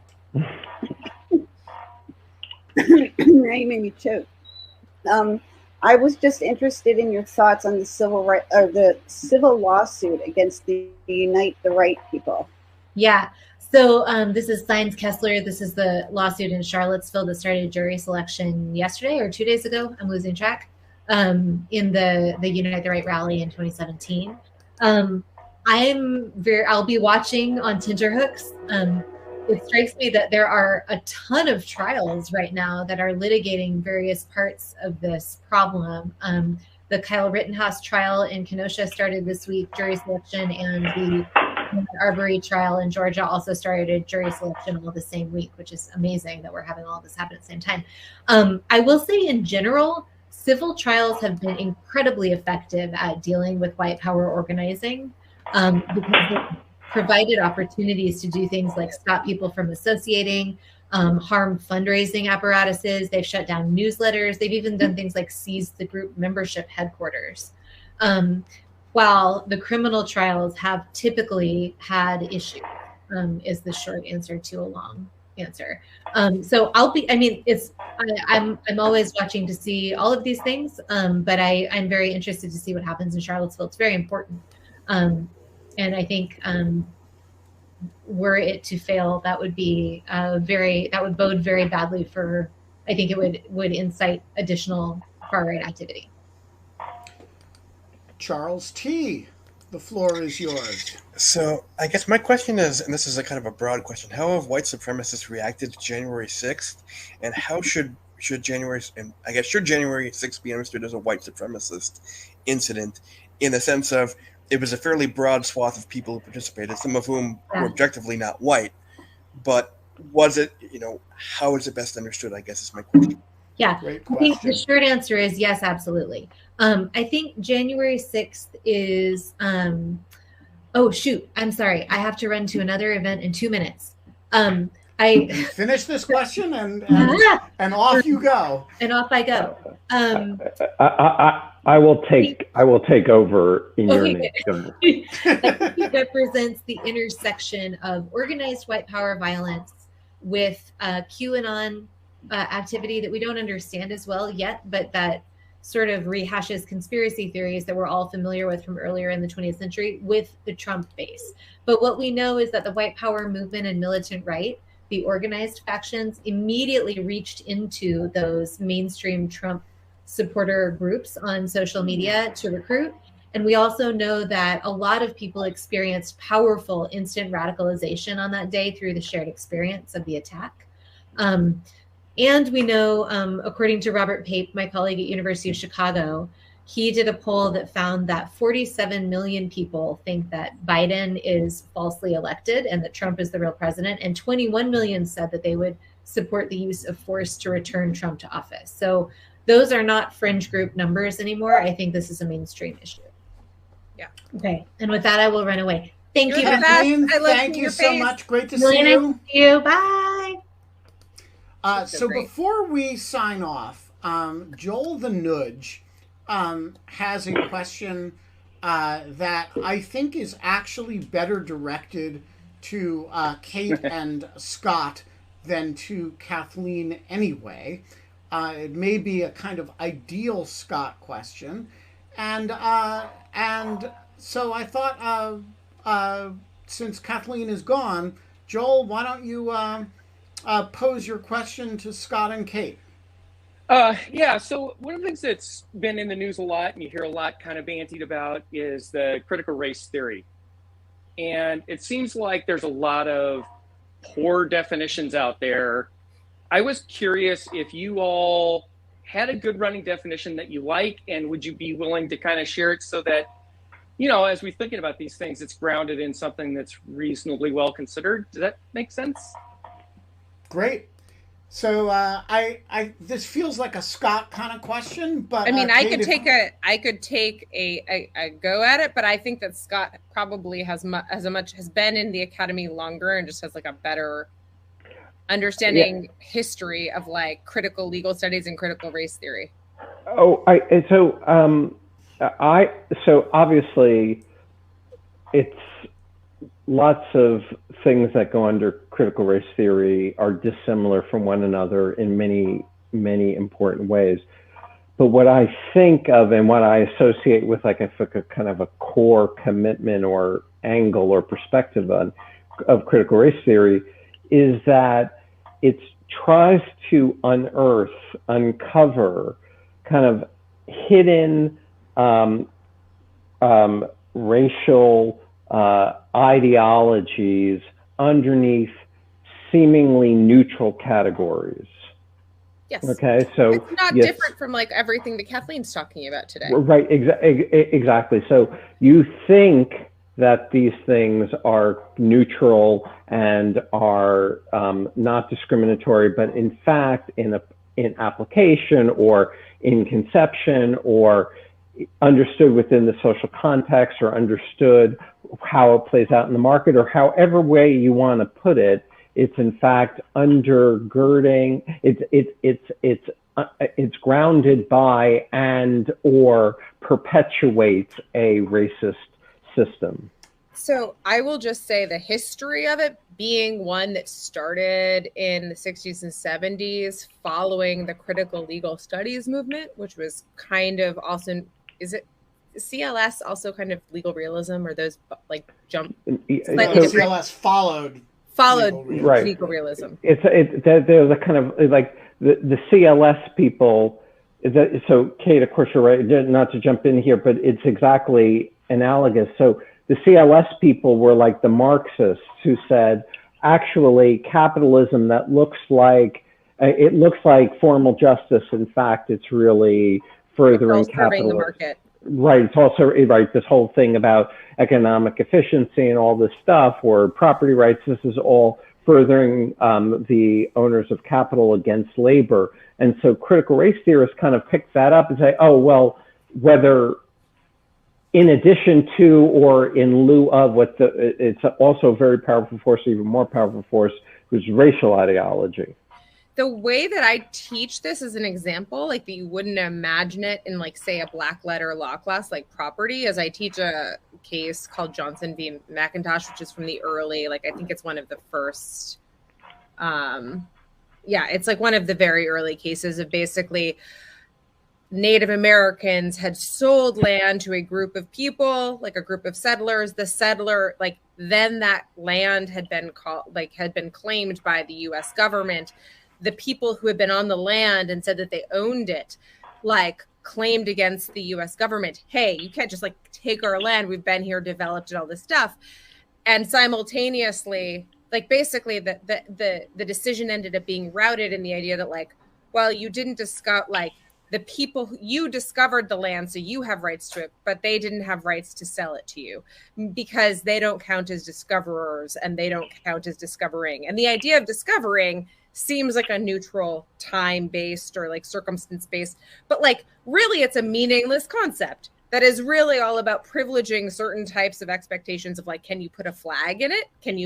Me too. I was just interested in your thoughts on the civil lawsuit against the Unite the Right people. Yeah. So this is Science Kessler. This is the lawsuit in Charlottesville that started jury selection yesterday or 2 days ago. I'm losing track. In the Unite the Right rally in 2017. I'll be watching on Tenterhooks. It strikes me that there are a ton of trials right now that are litigating various parts of this problem. The Kyle Rittenhouse trial in Kenosha started this week, jury selection, and the Arbery trial in Georgia also started jury selection all the same week, which is amazing that we're having all this happen at the same time. I will say in general, civil trials have been incredibly effective at dealing with white power organizing because they provided opportunities to do things like stop people from associating, harm fundraising apparatuses. They've shut down newsletters. They've even done things like seize the group membership headquarters. While the criminal trials have typically had issues, is the short answer to a long answer. So I'm always watching to see all of these things, but I'm very interested to see what happens in Charlottesville. It's very important. And I think were it to fail, that would be that would bode very badly for, I think it would incite additional far-right activity. Charles T., the floor is yours. So I guess my question is, and this is a kind of a broad question, how have white supremacists reacted to January 6th? And how should January 6th be understood as a white supremacist incident, in the sense of it was a fairly broad swath of people who participated, some of whom were objectively not white, but was it, how is it best understood, I guess is my question. Yeah, I think the short answer is yes, absolutely. I think January 6th is, oh shoot, I'm sorry. I have to run to another event in 2 minutes. I finish this question and off you go. And off I go. I will take over in your name. It represents the intersection of organized white power violence with QAnon activity that we don't understand as well yet, but that sort of rehashes conspiracy theories that we're all familiar with from earlier in the 20th century with the Trump base. But what we know is that the white power movement and militant right, the organized factions, immediately reached into those mainstream Trump supporter groups on social media to recruit. And we also know that a lot of people experienced powerful instant radicalization on that day through the shared experience of the attack. And we know, according to Robert Pape, my colleague at University of Chicago, he did a poll that found that 47 million people think that Biden is falsely elected and that Trump is the real president, and 21 million said that they would support the use of force to return Trump to office. So those are not fringe group numbers anymore. I think this is a mainstream issue. Yeah. Okay. And with that, I will run away. Thank you. Kathleen, thank you so much. Great to see you. Nice to see you. Bye. So before we sign off, Joel the Nudge has a question that I think is actually better directed to Kate and Scott than to Kathleen anyway. It may be a kind of ideal Scott question. And so I thought, since Kathleen is gone, Joel, why don't you pose your question to Scott and Kate? Yeah, so one of the things that's been in the news a lot and you hear a lot kind of bantied about is the critical race theory. And it seems like there's a lot of poor definitions out there. I was curious if you all had a good running definition that you like, and would you be willing to kind of share it so that, as we're thinking about these things, it's grounded in something that's reasonably well considered. Does that make sense? Great. So this feels like a Scott kind of question, but I mean, I could take a go at it, but I think that Scott probably has been in the academy longer and just has like a better understanding history of like critical legal studies and critical race theory. So obviously it's lots of things that go under critical race theory are dissimilar from one another in many, many important ways. But what I think of and what I associate with like a kind of a core commitment or angle or perspective of critical race theory is that it tries to uncover kind of hidden racial ideologies underneath seemingly neutral categories. Yes. Okay. So it's not different from like everything that Kathleen's talking about today. Right. Exactly. So you think that these things are neutral and are not discriminatory, but in fact, in application or in conception or understood within the social context or understood how it plays out in the market or however way you want to put it, it's in fact undergirding, it's grounded by and or perpetuates a racist system. So I will just say the history of it being one that started in the 60s and 70s following the critical legal studies movement, which was kind of also, is CLS also kind of legal realism, or those like jump slightly different? CLS followed legal realism. There's a kind of like the CLS people. So Kate, of course you're right. Not to jump in here, but it's exactly analogous. So the CLS people were like the Marxists who said, actually, capitalism that looks like formal justice. In fact, it's really furthering capitalism. The market. Right. It's also right. This whole thing about economic efficiency and all this stuff, or property rights. This is all furthering the owners of capital against labor. And so critical race theorists kind of pick that up and say, oh, well, whether in addition to or in lieu of it's also a very powerful force, even more powerful force, who's racial ideology. The way that I teach this as an example, like that you wouldn't imagine it in like, say, a black letter law class like property, as I teach a case called Johnson v. McIntosh, which is from the early, like I think it's one of the first, it's like one of the very early cases of basically Native Americans had sold land to a group of people, like a group of settlers. The settler, like then that land had been claimed by the U.S. government. The people who had been on the land and said that they owned it, like claimed against the U.S. government, hey, you can't just like take our land. We've been here, developed it, all this stuff. And simultaneously, like basically the decision ended up being routed in the idea that like, well, you didn't discuss, like the people, you discovered the land, so you have rights to it, but they didn't have rights to sell it to you because they don't count as discoverers and they don't count as discovering. And the idea of discovering seems like a neutral time-based or like circumstance-based, but like really it's a meaningless concept that is really all about privileging certain types of expectations of like, can you put a flag in it? Can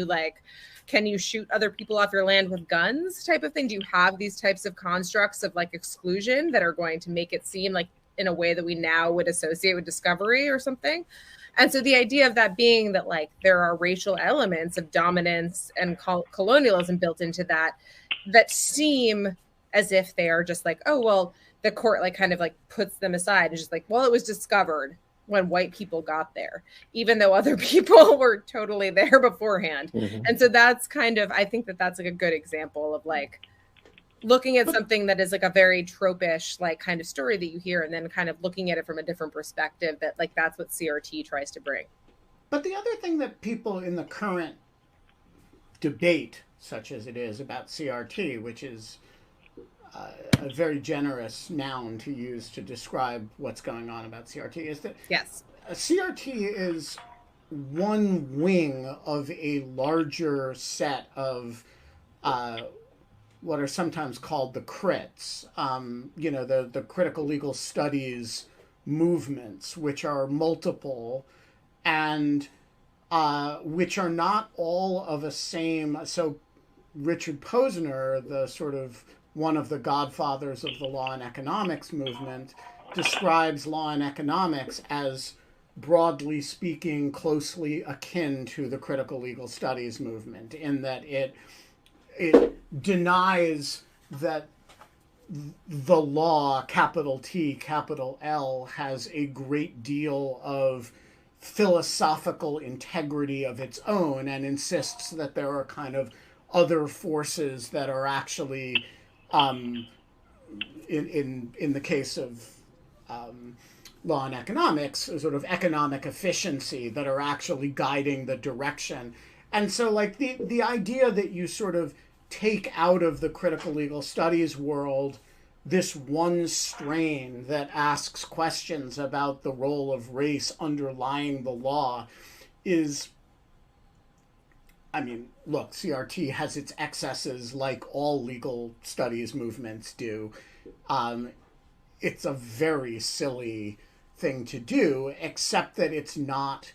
you shoot other people off your land with guns type of thing? Do you have these types of constructs of like exclusion that are going to make it seem like in a way that we now would associate with discovery or something? And so the idea of that being that like there are racial elements of dominance and colonialism built into that seem as if they are just like, oh, well, the court like kind of like puts them aside and just like, well, it was discovered when white people got there, even though other people were totally there beforehand. Mm-hmm. And so that's kind of, I think that's like a good example of like looking at something that is like a very tropish like kind of story that you hear and then kind of looking at it from a different perspective that like that's what CRT tries to bring. But the other thing that people in the current debate, such as it is about CRT, which is a very generous noun to use to describe what's going on about CRT, is that yes, CRT is one wing of a larger set of what are sometimes called the crits, the critical legal studies movements, which are multiple and which are not all of a same. So Richard Posner, the sort of one of the godfathers of the law and economics movement, describes law and economics as, broadly speaking, closely akin to the critical legal studies movement, in that it denies that the law, capital T, capital L, has a great deal of philosophical integrity of its own and insists that there are kind of other forces that are actually, in the case of law and economics, sort of economic efficiency, that are actually guiding the direction. And so like the idea that you sort of take out of the critical legal studies world this one strain that asks questions about the role of race underlying the law is, I mean, look, CRT has its excesses like all legal studies movements do. It's a very silly thing to do, except that it's not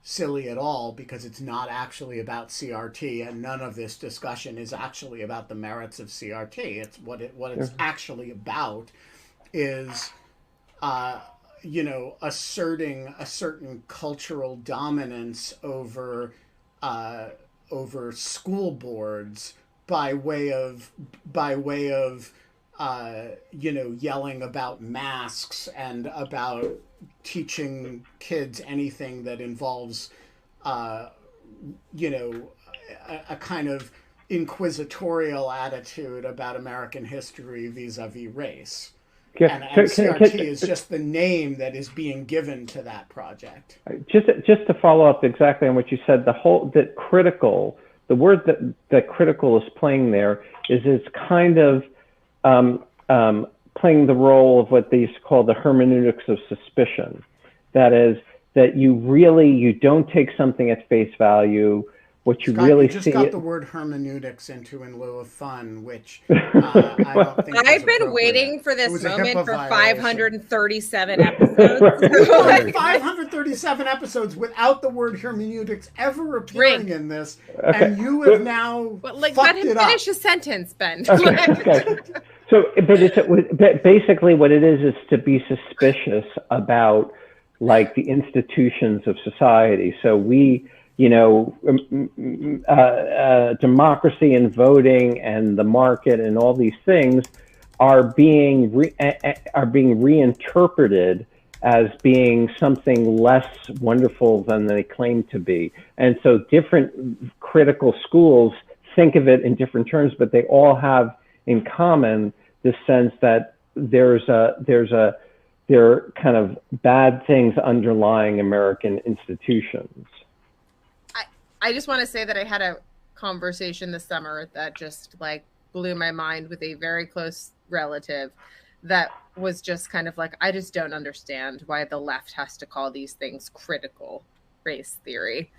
silly at all because it's not actually about CRT, and none of this discussion is actually about the merits of CRT. It's what it's actually about is asserting a certain cultural dominance over school boards by way of yelling about masks and about teaching kids anything that involves, a kind of inquisitorial attitude about American history vis-a-vis race. And CRT is just the name that is being given to that project. Just to follow up exactly on what you said, the word that critical is playing there is it's kind of playing the role of what they used to call the hermeneutics of suspicion. That is, that you don't take something at face value. What you Scott, really you just see got the word hermeneutics in lieu of fun, which I don't think I've been waiting for this moment for 537 episodes. Right. 537 episodes without the word hermeneutics ever appearing in this, and you have now let him finish his sentence, Ben. Okay. So, but basically what it is to be suspicious about like the institutions of society. So democracy and voting and the market and all these things are being reinterpreted as being something less wonderful than they claim to be. And so different critical schools think of it in different terms, but they all have in common this sense that there are kind of bad things underlying American institutions. I just want to say that I had a conversation this summer that just like blew my mind with a very close relative that was just kind of like, I just don't understand why the left has to call these things critical race theory.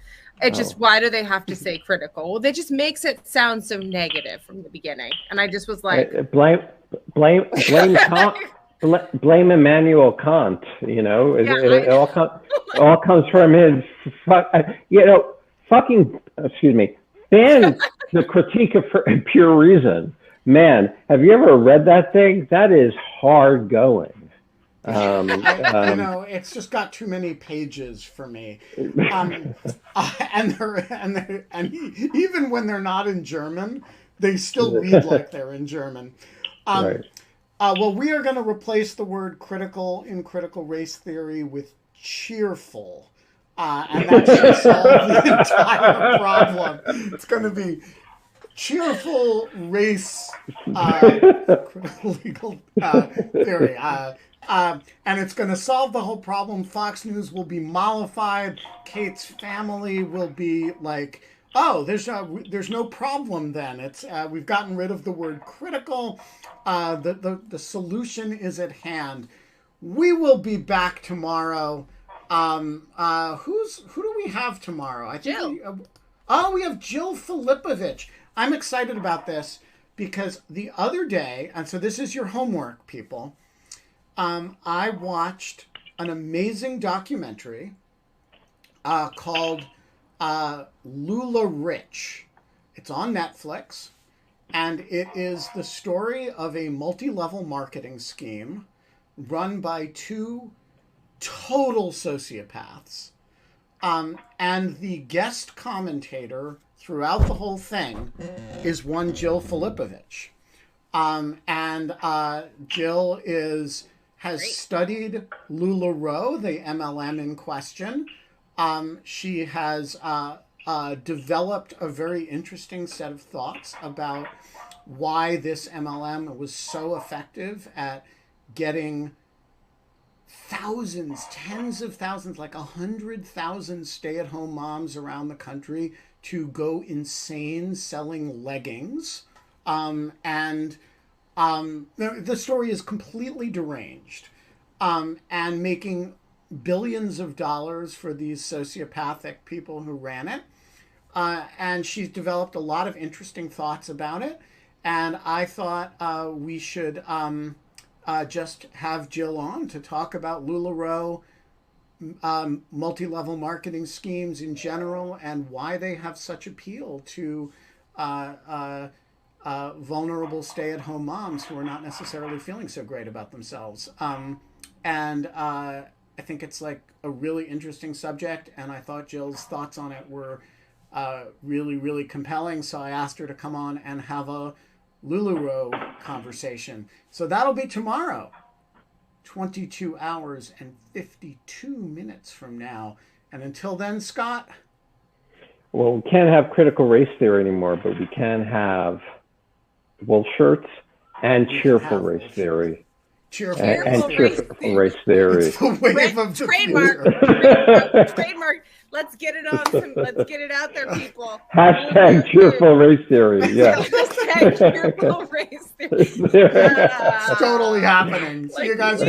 Why do they have to say critical? Well, that just makes it sound so negative from the beginning. And I just was like, blame Kant. Blame Immanuel Kant. It all comes from his ban the Critique of Pure Reason. Man, have you ever read that thing? That is hard going. It's just got too many pages for me. And even when they're not in German, they still read like they're in German. Right. Well, we are going to replace the word critical in critical race theory with cheerful. And that should solve the entire problem. It's going to be cheerful race critical legal theory. And it's going to solve the whole problem. Fox News will be mollified. Kate's family will be like, oh, there's no problem then. It's we've gotten rid of the word critical. The solution is at hand. We will be back tomorrow. Who do we have tomorrow? I think we have Jill Filipovich. I'm excited about this because the other day, and so this is your homework, people. I watched an amazing documentary called Lula Rich. It's on Netflix, and it is the story of a multi-level marketing scheme run by two total sociopaths. And the guest commentator throughout the whole thing is one Jill Filipovich. Jill has studied LuLaRoe, the MLM in question. She has developed a very interesting set of thoughts about why this MLM was so effective at getting thousands, tens of thousands, like 100,000 stay-at-home moms around the country to go insane selling leggings. The story is completely deranged, and making billions of dollars for these sociopathic people who ran it. And she's developed a lot of interesting thoughts about it. And I thought we should just have Jill on to talk about LuLaRoe, multi-level marketing schemes in general, and why they have such appeal to vulnerable stay-at-home moms who are not necessarily feeling so great about themselves. I think it's like a really interesting subject, and I thought Jill's thoughts on it were really, really compelling. So I asked her to come on and have a LuLaRoe conversation. So that'll be tomorrow, 22 hours and 52 minutes from now. And until then, Scott? Well, we can't have critical race theory anymore, but we can have wool shirts and cheerful race theory. Cheerful race theory. It's the wave of the Trademark. Trademark. Let's get it on. Let's get it out there, people. Hashtag cheerful race theory. Yeah. Hashtag cheerful race theory. It's totally happening. See you guys.